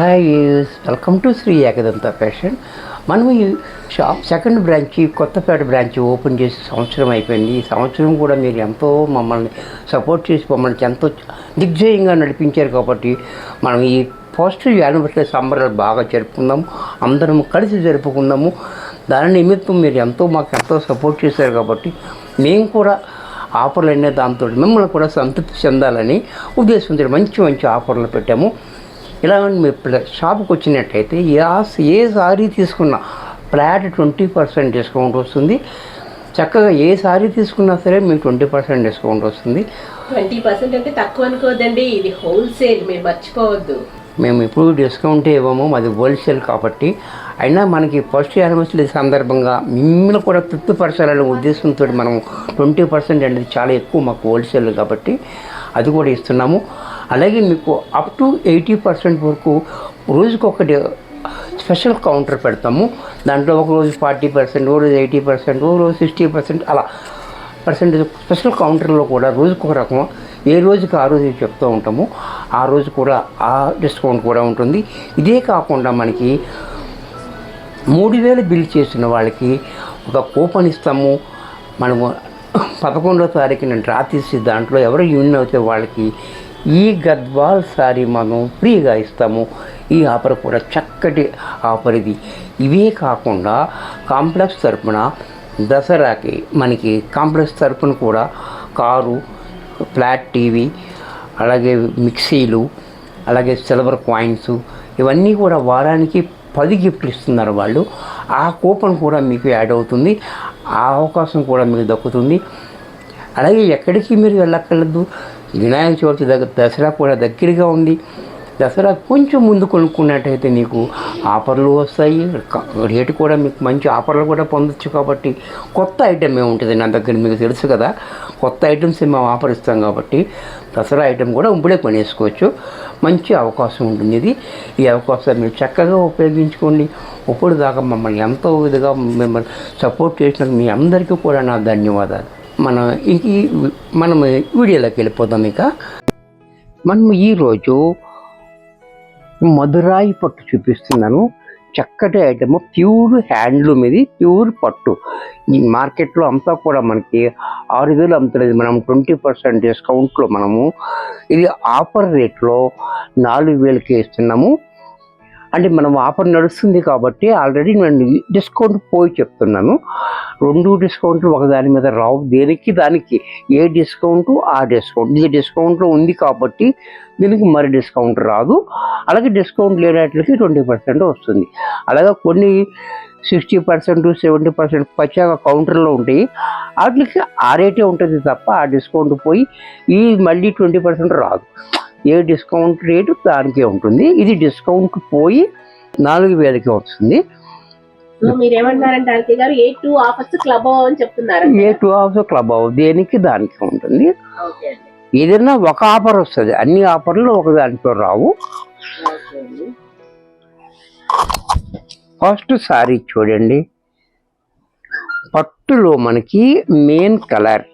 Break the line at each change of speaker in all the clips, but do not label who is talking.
Hi, welcome to Shri Ekadanta fashion. మనం ఈ shop second branch Kothapeta branch open చేసి సంవత్సరం అయిపోయింది. ఈ సంవత్సరం కూడా మీరు ఎంతో మమ్మల్ని సపోర్ట్ చేసి మమ్మల్ని ఎంతో దిగ్జయంగా నడిపించారు. కాబట్టి మనం ఈ ఫస్ట్ యానివర్సరీ సంబరాలు బాగా జరుపుకుందాము, అందరం కలిసి జరుపుకుందాము. దాని నిమిత్తం మీరు మాకు ఎంతో సపోర్ట్ చేశారు. కాబట్టి మేము కూడా ఆఫర్లు అనే దాంతో మిమ్మల్ని కూడా సంతృప్తి చెందాలని ఉద్దేశంతో మంచి ఆఫర్లు పెట్టాము. ఇలా మీరు షాప్కి వచ్చినట్టయితే ఏ సారీ తీసుకున్నా ఫ్లాట్ 20% డిస్కౌంట్ వస్తుంది. చక్కగా ఏ సారీ తీసుకున్నా సరే మీకు 20% డిస్కౌంట్ వస్తుంది.
20% అంటే తక్కువ అనుకోవద్దండి, ఇది హోల్సేల్, మీరు మర్చిపోవద్దు.
మేము ఇప్పుడు డిస్కౌంట్ ఇవ్వము, అది హోల్సేల్ కాబట్టి. అయినా మనకి ఫస్ట్ యానివర్సరీ సందర్భంగా మిమ్మల్ని కూడా తృప్తిపరచాలనే ఉద్దేశంతో మనం 20% అనేది చాలా ఎక్కువ మాకు హోల్సేల్ కాబట్టి అది కూడా ఇస్తున్నాము. అలాగే మీకు అప్ టు 80% వరకు రోజుకొకటి స్పెషల్ కౌంటర్ పెడతాము. దాంట్లో ఒక రోజు 40%, ఒక రోజు 80%, ఒక రోజు 60%, అలా పర్సెంటేజ్ స్పెషల్ కౌంటర్లో కూడా రోజుకొక రకం, ఏ రోజుకి ఆ రోజు చెప్తూ ఉంటాము. ఆ రోజు కూడా ఆ డిస్కౌంట్ కూడా ఉంటుంది. ఇదే కాకుండా మనకి 3000 బిల్ చేసిన వాళ్ళకి ఒక కూపన్ ఇస్తాము. మనము 11వ తారీఖున డ్రా తీసి దాంట్లో ఎవరు యూనియన్ అవుతే వాళ్ళకి ఈ గద్వాల్ సారీ మనం ఫ్రీగా ఇస్తాము. ఈ ఆఫర్ కూడా చక్కటి ఆఫర్ ఇది. ఇవే కాకుండా కాంప్లెక్స్ తరపున దసరాకి మనకి కాంప్లెక్స్ తరపున కూడా కారు, ఫ్లాట్ టీవీ, అలాగే మిక్సీలు, అలాగే సిల్వర్ కాయిన్స్, ఇవన్నీ కూడా వారానికి 10 గిఫ్ట్లు ఇస్తున్నారు వాళ్ళు. ఆ కూపన్ కూడా మీకు యాడ్ అవుతుంది. ఆ అవకాశం కూడా మీకు దక్కుతుంది. అలాగే ఎక్కడికి మీరు వెళ్ళక్కర్లేదు. వినాయక చవితి దసరా కూడా దగ్గరగా ఉంది. దసరా కొంచెం ముందు కొనుక్కున్నట్టయితే నీకు ఆఫర్లు వస్తాయి. రేటు కూడా మీకు మంచి ఆఫర్లు కూడా పొందొచ్చు. కాబట్టి కొత్త ఐటెం ఏముంటుంది నా దగ్గర మీకు తెలుసు కదా, కొత్త ఐటమ్స్ మేము ఆఫర్ ఇస్తాం. కాబట్టి దసరా ఐటెం కూడా ఇప్పుడే కొనేసుకోవచ్చు. మంచి అవకాశం ఉంటుంది ఇది. ఈ అవకాశాన్ని మీరు చక్కగా ఉపయోగించుకోండి. ఇప్పుడు దాకా మమ్మల్ని ఎంతో విధంగా మిమ్మల్ని సపోర్ట్ చేసినందుకు మీ అందరికీ కూడా నా ధన్యవాదాలు. మనం వీడియోలోకి వెళ్ళిపోతాం. ఇక మనం ఈరోజు మధురాయి పట్టు చూపిస్తున్నాను. చక్కటి ఐటమ్, ప్యూర్ హ్యాండ్లూమ్, ఇది ప్యూర్ పట్టు. ఈ మార్కెట్లో అంతా కూడా మనకి 6000 అమ్ముతుంది. మనం 20% డిస్కౌంట్లో మనము ఇది ఆఫర్ రేట్లో 4000కే ఇస్తున్నాము. అంటే మనం ఆఫర్ నడుస్తుంది కాబట్టి ఆల్రెడీ నేను డిస్కౌంట్ పోయి చెప్తున్నాను. 2 డిస్కౌంట్లు ఒకదాని మీద రావు. దానికి ఏ డిస్కౌంట్ ఆ డిస్కౌంట్. ఇది డిస్కౌంట్లో ఉంది కాబట్టి దీనికి మరి డిస్కౌంట్ రాదు. అలాగే డిస్కౌంట్ లేనట్లకి 20% వస్తుంది. అలాగే కొన్ని 60%, 70% పచ్చాగా కౌంటర్లో ఉంటాయి. వాటికి ఆ రేటే ఉంటుంది తప్ప ఆ డిస్కౌంట్ పోయి ఈ మళ్ళీ 20% రాదు. ఏ డిస్కౌంట్ రేటు దానికే ఉంటుంది. ఇది డిస్కౌంట్ పోయి 4000కి వస్తుంది.
మీరేమంటారంటే ఆర్కే గారు, ఏ 2 ఆఫర్స్ క్లబ్ అని చెప్తున్నారు.
ఏ 2 ఆఫర్స్ క్లబ్ దేనికి దానికి ఉంటుంది. ఏదైనా ఒక ఆఫర్ వస్తుంది, అన్ని ఆఫర్లు ఒక దాంట్లో రావు. ఫస్ట్ సారీ చూడండి. పట్టులో మనకి మెయిన్ కలర్,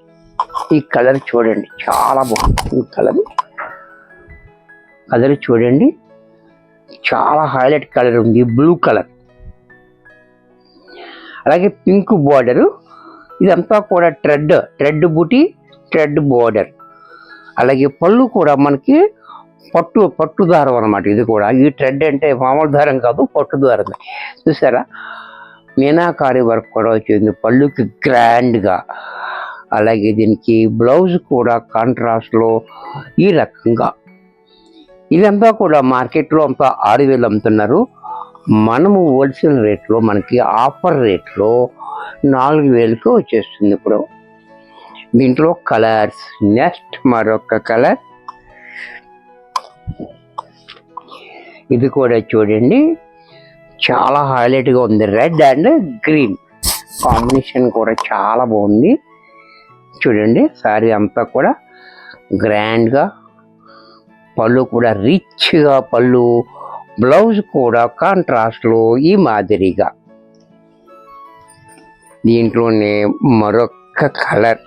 ఈ కలర్ చూడండి చాలా బాగుంది. ఈ కలర్ చూడండి చాలా హైలైట్ కలర్ ఉంది, బ్లూ కలర్. అలాగే పింక్ బార్డరు, ఇదంతా కూడా థ్రెడ్ బూటీ, థ్రెడ్ బార్డర్. అలాగే పళ్ళు కూడా మనకి పట్టు దారం అనమాట. ఇది కూడా ఈ థ్రెడ్ అంటే మామూలు దారం కాదు, పట్టు దారం. చూసారా, మీనాకారి వర్క్ కూడా వచ్చింది పళ్ళుకి గ్రాండ్గా. అలాగే దీనికి బ్లౌజ్ కూడా కాంట్రాస్ట్లో ఈ రకంగా. ఇదంతా కూడా మార్కెట్లో అంతా 6000 అమ్ముతున్నారు. మనము హోల్సేల్ రేట్లో మనకి ఆఫర్ రేట్లో 4000కి వచ్చేస్తుంది. ఇప్పుడు దీంట్లో కలర్స్, నెక్స్ట్ మరొక కలర్, ఇది కూడా చూడండి చాలా హైలైట్గా ఉంది. రెడ్ అండ్ గ్రీన్ కాంబినేషన్ కూడా చాలా బాగుంది. చూడండి సారీ అంతా కూడా గ్రాండ్గా, పళ్ళు కూడా రిచ్గా, పళ్ళు బ్లౌజ్ కూడా కాంట్రాస్ట్లో ఈ మాదిరిగా. దీంట్లోనే మరొక colour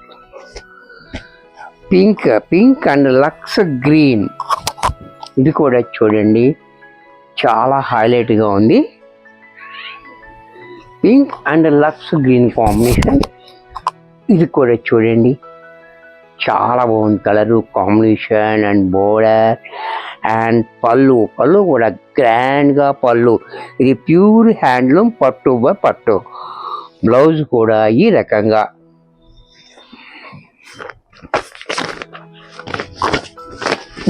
pink and lux green, ఇది కూడా చూడండి చాలా హైలైట్గా ఉంది. Pink and lux green combination. ఇది కూడా చూడండి చాలా బాగుంది colour combination and border and పళ్ళు కూడా గ్రాండ్గా పళ్ళు. ఇది ప్యూర్ హ్యాండ్లూమ్ పట్టు బై పట్టు. బ్లౌజ్ కూడా ఈ రకంగా.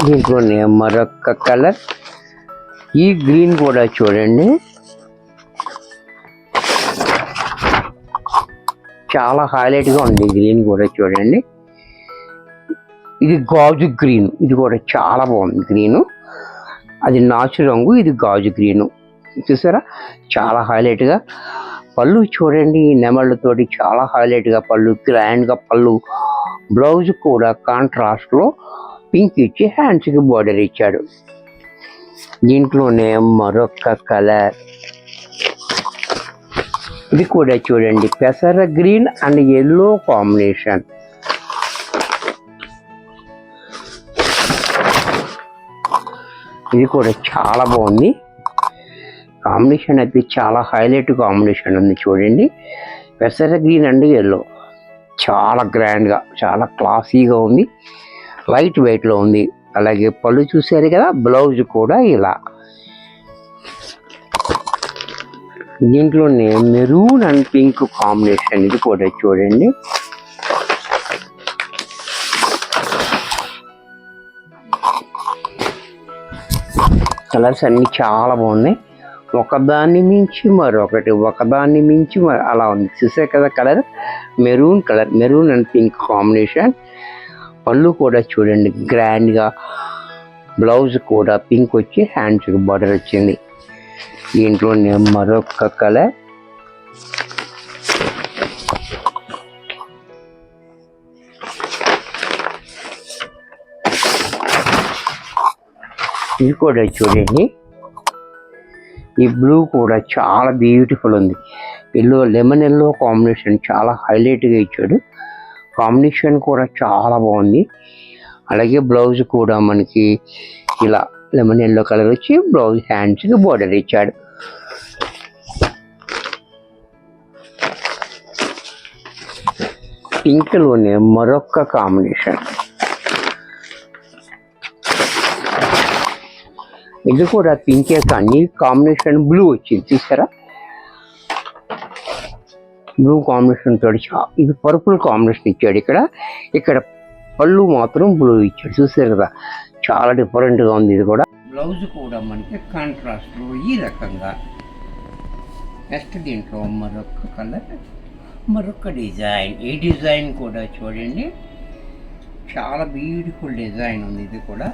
దీంట్లోనే మరొక కలర్ ఈ గ్రీన్ కూడా చూడండి చాలా హైలైట్గా ఉంది. గ్రీన్ కూడా చూడండి, ఇది గాజు గ్రీన్. ఇది కూడా చాలా బాగుంది గ్రీను. అది నాచు రంగు, ఇది గాజు గ్రీను. చూసారా చాలా హైలైట్గా. పళ్ళు చూడండి నెమళ్ళతోటి చాలా హైలైట్గా పళ్ళు, గ్రాండ్గా పళ్ళు. బ్లౌజ్ కూడా కాంట్రాస్ట్లో పింక్ ఇచ్చి హ్యాండ్స్కి బార్డర్ ఇచ్చాడు. దీంట్లోనే మరొక కలర్ ఇది కూడా చూడండి పెసర గ్రీన్ అండ్ ఎల్లో కాంబినేషన్. ఇది కూడా చాలా బాగుంది కాంబినేషన్. అయితే చాలా హైలైట్ కాంబినేషన్ ఉంది చూడండి. పెసర గ్రీన్ అండ్ ఎల్లో చాలా గ్రాండ్గా చాలా క్లాసీగా ఉంది. లైట్ వెయిట్లో ఉంది. అలాగే పళ్ళు చూసారు కదా, బ్లౌజ్ కూడా ఇలా. దీంట్లోనే మెరూన్ అండ్ పింక్ కాంబినేషన్. ఇది కూడా చూడండి కలర్స్ అన్నీ చాలా బాగున్నాయి. ఒకదాన్ని మించి మరొకటి, ఒకదాన్ని మించి అలా ఉంది. చూసారు కదా colour maroon colour, maroon and pink combination. పళ్ళు కూడా చూడండి గ్రాండ్గా, బ్లౌజ్ కూడా పింక్ వచ్చి హ్యాండ్స్కి బార్డర్ వచ్చింది. దీంట్లోనే మరొక కలర్ ఇది కూడా చూడండి. ఈ బ్లూ కూడా చాలా బ్యూటిఫుల్ ఉంది. ఎల్లో లెమన్ ఎల్లో కాంబినేషన్ చాలా హైలైట్గా ఇచ్చాడు. కాంబినేషన్ కూడా చాలా బాగుంది. అలాగే బ్లౌజ్ కూడా మనకి ఇలా లెమన్ ఎల్లో కలర్ వచ్చి బ్లౌజ్ హ్యాండ్స్కి బోర్డర్ ఇచ్చాడు. పింక్లోనే మరొక కాంబినేషన్. ఇది కూడా పింకే కానీ కాంబినేషన్ బ్లూ వచ్చింది చూసారా. బ్లూ కాంబినేషన్ తోటి ఇది పర్పుల్ కాంబినేషన్ ఇచ్చాడు. ఇక్కడ పళ్ళు మాత్రం బ్లూ ఇచ్చాడు. చూసారు కదా చాలా డిఫరెంట్గా ఉంది. ఇది కూడా బ్లౌజ్ కూడా మనకి కాంట్రాస్ట్లో ఈ రకంగా. నెక్స్ట్ దీంట్లో మరొక కలర్, మరొక డిజైన్. ఈ డిజైన్ కూడా చూడండి చాలా బ్యూటిఫుల్ డిజైన్ ఉంది. ఇది కూడా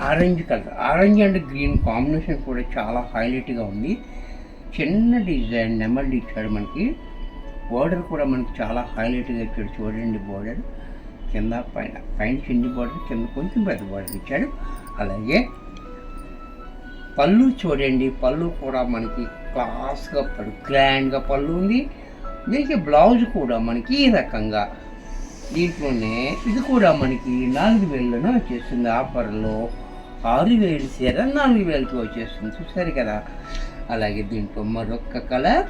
orange colour, orange and green combination కూడా చాలా హైలైట్గా ఉంది. చిన్న డిజైన్ నెమళ్ళు ఇచ్చాడు మనకి. బోర్డర్ కూడా మనకి చాలా హైలైట్గా ఇచ్చాడు చూడండి. బోర్డర్ కింద పైన చిన్ని బోర్డర్, కింద కొంచెం పెద్ద బోర్డర్ ఇచ్చాడు. అలాగే పళ్ళు చూడండి, పళ్ళు కూడా మనకి క్లాస్గా గ్రాండ్గా పళ్ళు ఉంది. దీనికి బ్లౌజ్ కూడా మనకి ఈ రకంగా. దీంట్లోనే ఇది కూడా మనకి 4000లోనే వచ్చేస్తుంది. ఆఫర్లో 6000 చీర 4000కి వచ్చేస్తుంది చూసారు కదా. అలాగే దీంట్లో మరొక colour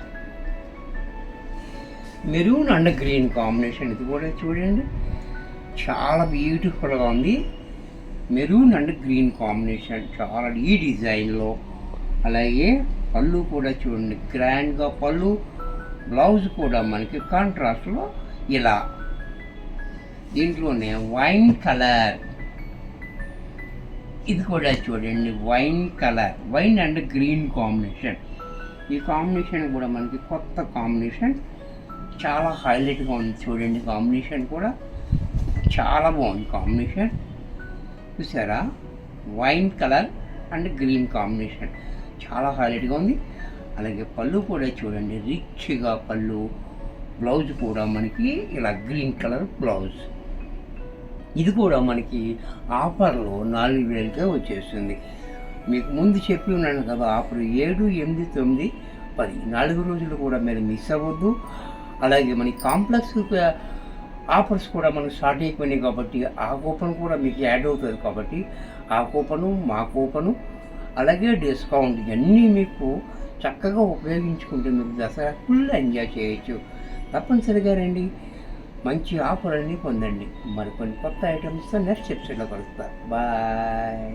maroon and green combination. ఇది కూడా చూడండి చాలా బ్యూటిఫుల్గా ఉంది. మెరూన్ అండ్ గ్రీన్ కాంబినేషన్ చాలా ఈ డిజైన్లో. అలాగే పళ్ళు కూడా చూడండి గ్రాండ్గా పళ్ళు. బ్లౌజ్ కూడా మనకి కాంట్రాస్ట్లో ఇలా. దీంట్లోనే వైన్ కలర్. ఇది కూడా చూడండి wine colour, wine and green combination. ఈ కాంబినేషన్ కూడా మనకి కొత్త కాంబినేషన్, చాలా హైలైట్గా ఉంది చూడండి. కాంబినేషన్ కూడా చాలా బాగుంది కాంబినేషన్. చూసారా wine colour and green combination చాలా హైలైట్గా ఉంది. అలాగే పళ్ళు కూడా చూడండి రిచ్గా పళ్ళు. బ్లౌజ్ కూడా మనకి ఇలా గ్రీన్ కలర్ బ్లౌజ్. ఇది కూడా మనకి ఆఫర్లో 4000కే వచ్చేస్తుంది. మీకు ముందు చెప్పి ఉన్నాను కదా ఆఫర్ 7, 8, 9, 10 4 రోజులు కూడా మీరు మిస్ అవ్వద్దు. అలాగే మనకి కాంప్లెక్స్ ఆఫర్స్ కూడా మనకు స్టార్ట్ అయిపోయినాయి కాబట్టి ఆ కూపన్ కూడా మీకు యాడ్ అవుతుంది. కాబట్టి ఆ కూపను, మా కూపను, అలాగే డిస్కౌంట్ ఇవన్నీ మీకు చక్కగా ఉపయోగించుకుంటే మీరు దసరా ఫుల్ ఎంజాయ్ చేయొచ్చు. తప్పనిసరిగా రండి, మంచి ఆఫర్ అన్నీ పొందండి. మరికొన్ని కొత్త ఐటమ్స్తో నెక్స్ట్ ఎపిసోడ్లో కలుస్తా. బాయ్.